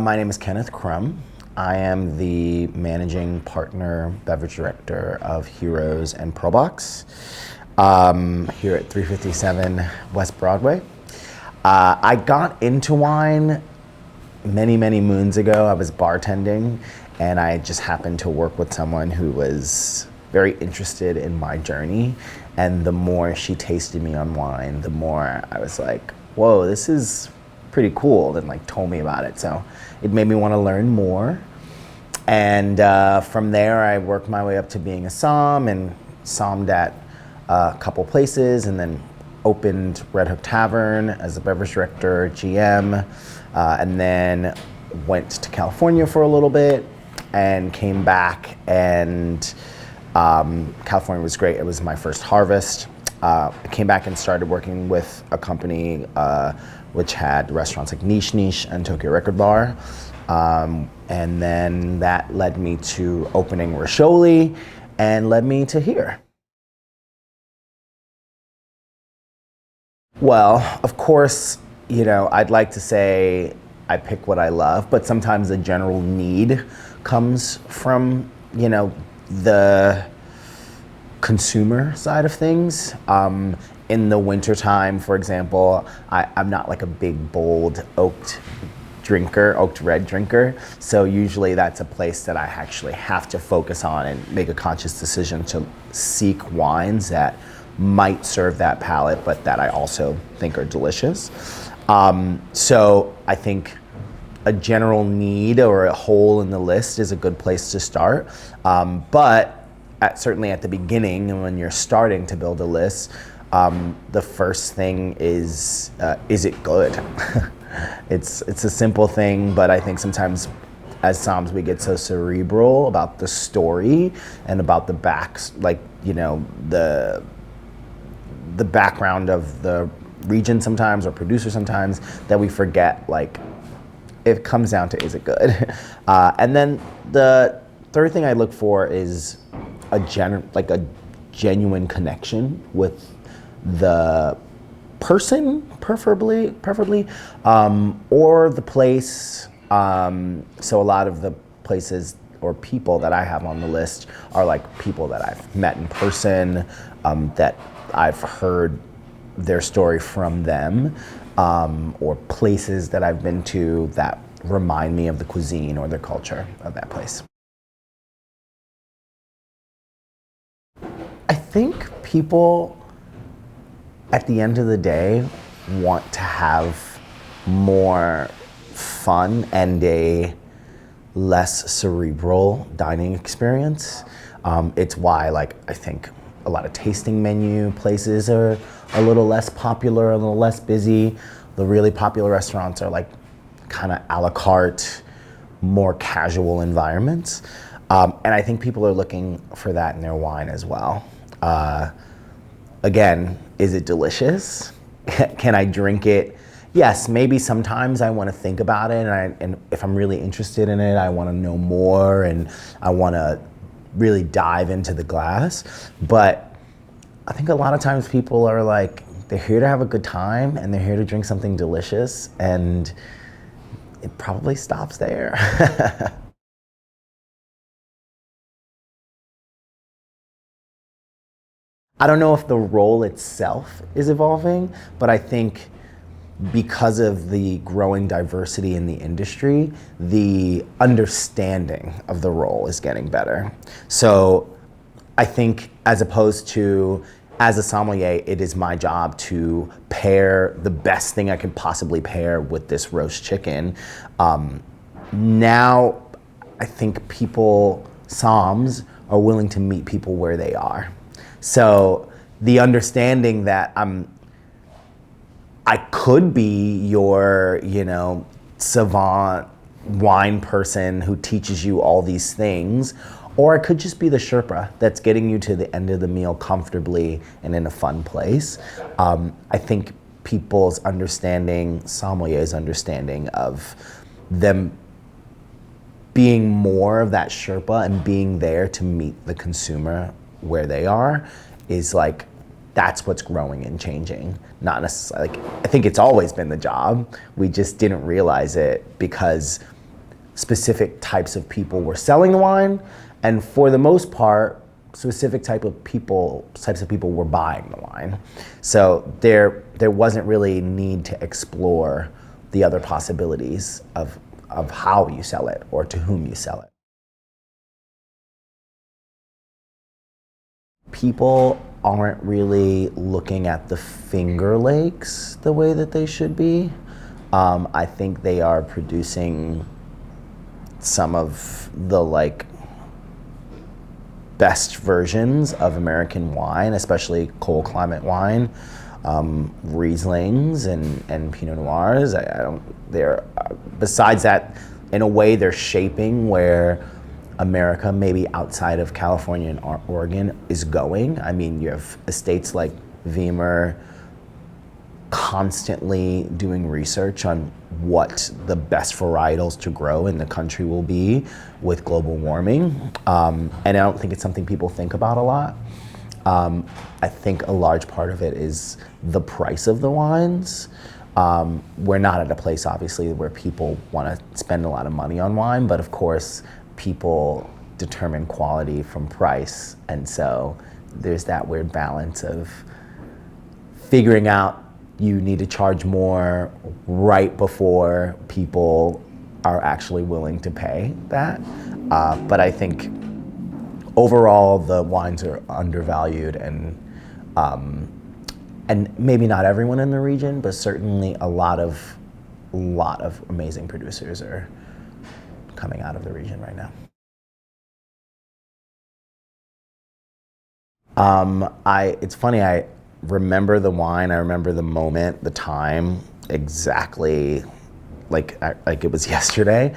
My name is Kenneth Crum. I am the managing partner, beverage director of Heroes and Probox here at 357 West Broadway. I got into wine many moons ago. I was bartending and I just happened to work with someone who was very interested in my journey. And the more she tasted me on wine, the more I was like, whoa, this is pretty cool, and like told me about it. So it made me want to learn more. And from there, I worked my way up to being a som and sommed at a couple places, and then opened Red Hook Tavern as a beverage director, GM, and then went to California for a little bit and came back, and California was great. It was my first harvest. I came back and started working with a company which had restaurants like Niche and Tokyo Record Bar. And then that led me to opening Risholi and led me to here. Well, of course, you know, I'd like to say I pick what I love, but sometimes the general need comes from, you know, the consumer side of things. In the wintertime, for example, I'm not like a big, bold oaked red drinker. So usually that's a place that I actually have to focus on and make a conscious decision to seek wines that might serve that palate, but that I also think are delicious. So I think a general need or a hole in the list is a good place to start. But certainly at the beginning, and when you're starting to build a list, the first thing is it good? It's a simple thing, but I think sometimes as soms we get so cerebral about the story and about the the background of the region sometimes, or producer sometimes, that we forget, like, it comes down to, is it good? And then the third thing I look for is a genuine connection with the person, preferably, or the place. So a lot of the places or people that I have on the list are like people that I've met in person, that I've heard their story from them, or places that I've been to that remind me of the cuisine or the culture of that place. I think people, at the end of the day, want to have more fun and a less cerebral dining experience. It's why, like, I think a lot of tasting menu places are a little less popular, a little less busy. The really popular restaurants are like kind of a la carte, more casual environments. And I think people are looking for that in their wine as well. Again, is it delicious? Can I drink it? Yes, maybe sometimes I want to think about it, and if I'm really interested in it, I want to know more, and I want to really dive into the glass. But I think a lot of times people are like, they're here to have a good time, and they're here to drink something delicious, and it probably stops there. I don't know if the role itself is evolving, but I think because of the growing diversity in the industry, the understanding of the role is getting better. So I think, as opposed to, as a sommelier, it is my job to pair the best thing I could possibly pair with this roast chicken. Now I think soms are willing to meet people where they are. So the understanding that I could be your, savant wine person who teaches you all these things, or I could just be the Sherpa that's getting you to the end of the meal comfortably and in a fun place. I think people's understanding, sommeliers' understanding of them being more of that Sherpa and being there to meet the consumer where they are is like, that's what's growing and changing. Not necessarily, like, I think it's always been the job. We just didn't realize it because specific types of people were selling the wine, and for the most part, specific types of people were buying the wine. So there wasn't really need to explore the other possibilities of how you sell it or to whom you sell it. People aren't really looking at the Finger Lakes the way that they should be. I think they are producing some of the best versions of American wine, especially cold climate wine, Rieslings and Pinot Noirs. Besides that, in a way, they're shaping where America, maybe outside of California and Oregon, is going. I mean, you have estates like Weimer constantly doing research on what the best varietals to grow in the country will be with global warming. And I don't think it's something people think about a lot. I think a large part of it is the price of the wines. We're not at a place, obviously, where people want to spend a lot of money on wine, but of course, people determine quality from price. And so there's that weird balance of figuring out you need to charge more right before people are actually willing to pay that. But I think overall the wines are undervalued, and maybe not everyone in the region, but certainly a lot of amazing producers are coming out of the region right now. It's funny, I remember the wine, I remember the moment, the time, exactly like it was yesterday.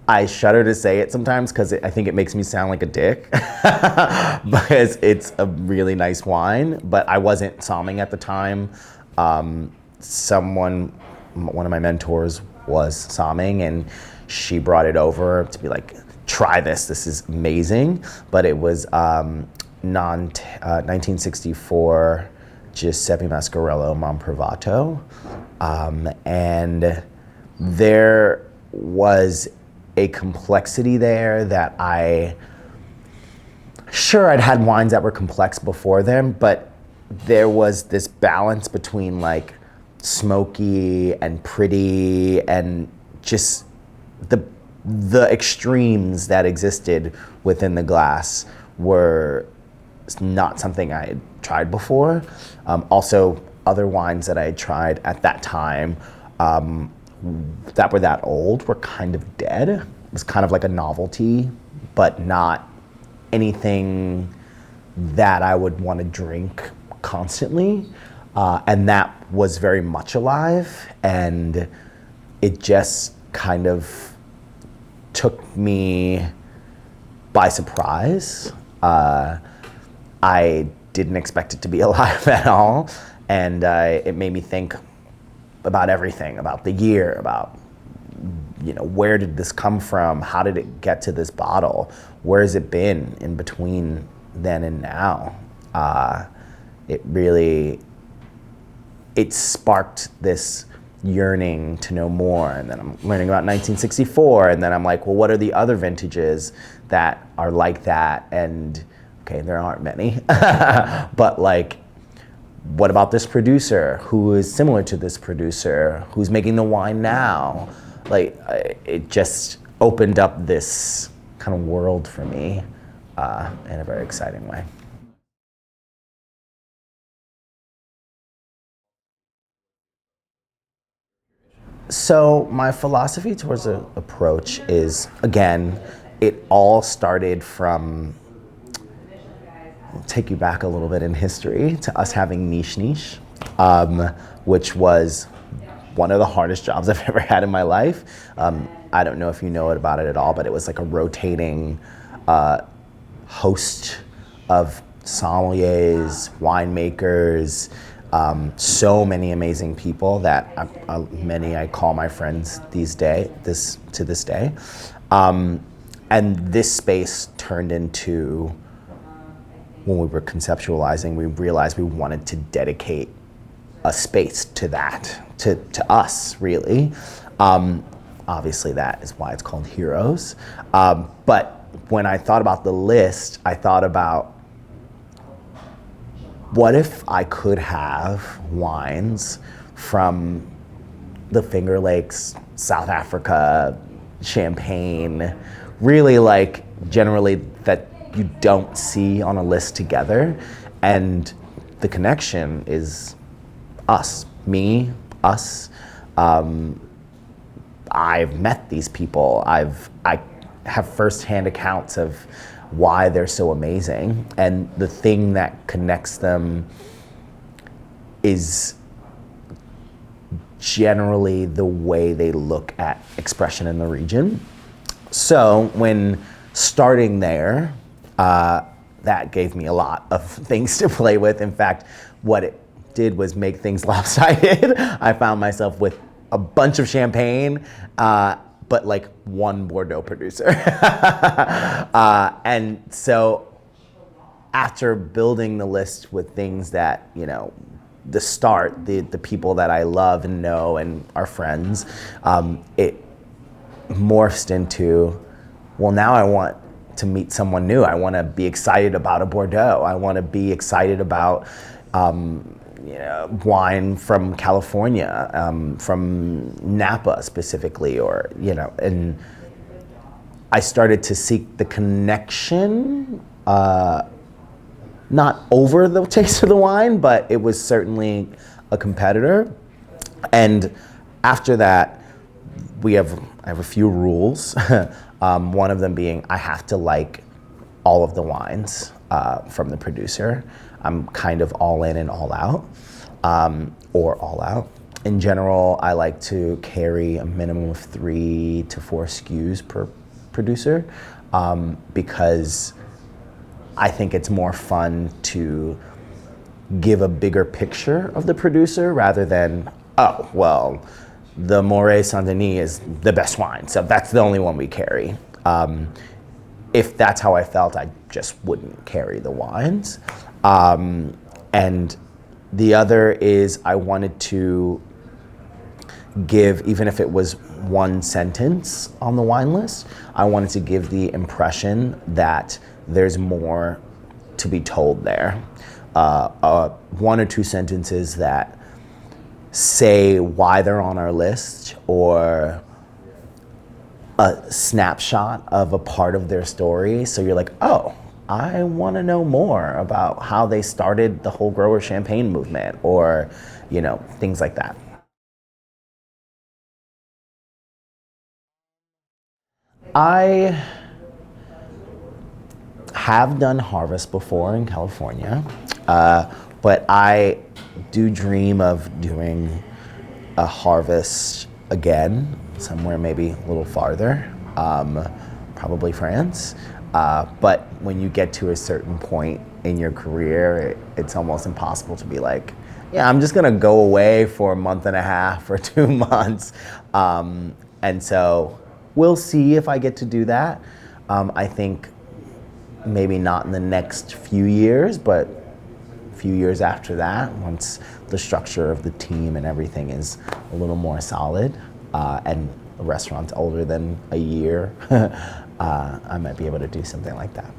I shudder to say it sometimes because I think it makes me sound like a dick because it's a really nice wine, but I wasn't somming at the time. One of my mentors was somming, and she brought it over to be like, try this is amazing. But it was 1964 Giuseppe Mascarello Monprivato, and there was a complexity there that I'd had wines that were complex before them, but there was this balance between like smoky and pretty and just the extremes that existed within the glass were not something I had tried before. Also, other wines that I had tried at that time that were that old were kind of dead. It was kind of like a novelty, but not anything that I would want to drink constantly. And that was very much alive, and it just kind of took me by surprise. I didn't expect it to be alive at all, and it made me think about everything, about the year, about where did this come from? How did it get to this bottle? Where has it been in between then and now? It sparked this yearning to know more, and then I'm learning about 1964, and then I'm like, well, what are the other vintages that are like that? And okay, there aren't many, but like, what about this producer who is similar to this producer who's making the wine now? Like, it just opened up this kind of world for me in a very exciting way. So my philosophy towards the approach is, again, it all started from, I'll take you back a little bit in history to us having niche, which was one of the hardest jobs I've ever had in my life. I don't know if you know about it at all, but it was like a rotating host of sommeliers, winemakers, so many amazing people that many I call my friends to this day. And this space turned into, when we were conceptualizing, we realized we wanted to dedicate a space to that, to us, really. obviously that is why it's called Heroes. But when I thought about the list, I thought about, what if I could have wines from the Finger Lakes, South Africa, Champagne, really like generally that you don't see on a list together, and the connection is us, me, us. I've met these people. I have firsthand accounts of why they're so amazing, and the thing that connects them is generally the way they look at expression in the region. So when starting there, that gave me a lot of things to play with. In fact, what it did was make things lopsided. I found myself with a bunch of champagne, but like one Bordeaux producer. And so after building the list with things that, you know, the people that I love and know and are friends, it morphed into, well, now I want to meet someone new. I want to be excited about a Bordeaux. I want to be excited about wine from California, from Napa specifically, or, you know, and I started to seek the connection, not over the taste of the wine, but it was certainly a competitor. And after that, I have a few rules. One of them being I have to like all of the wines from the producer. I'm kind of all in and all out, or all out. In general, I like to carry a minimum of 3 to 4 SKUs per producer, because I think it's more fun to give a bigger picture of the producer rather than, oh, well, the Moret Saint-Denis is the best wine, so that's the only one we carry. If that's how I felt, I just wouldn't carry the wines. And the other is I wanted to give, even if it was one sentence on the wine list, I wanted to give the impression that there's more to be told there. 1 or 2 sentences that say why they're on our list, or a snapshot of a part of their story. So you're like, oh, I want to know more about how they started the whole grower champagne movement, or, you know, things like that. I have done harvest before in California, but I do dream of doing a harvest again, somewhere maybe a little farther, probably France. But when you get to a certain point in your career, it's almost impossible to be like, yeah, I'm just gonna go away for a month and a half or 2 months. And so we'll see if I get to do that. I think maybe not in the next few years, but a few years after that, once the structure of the team and everything is a little more solid, and the restaurant's older than a year, I might be able to do something like that.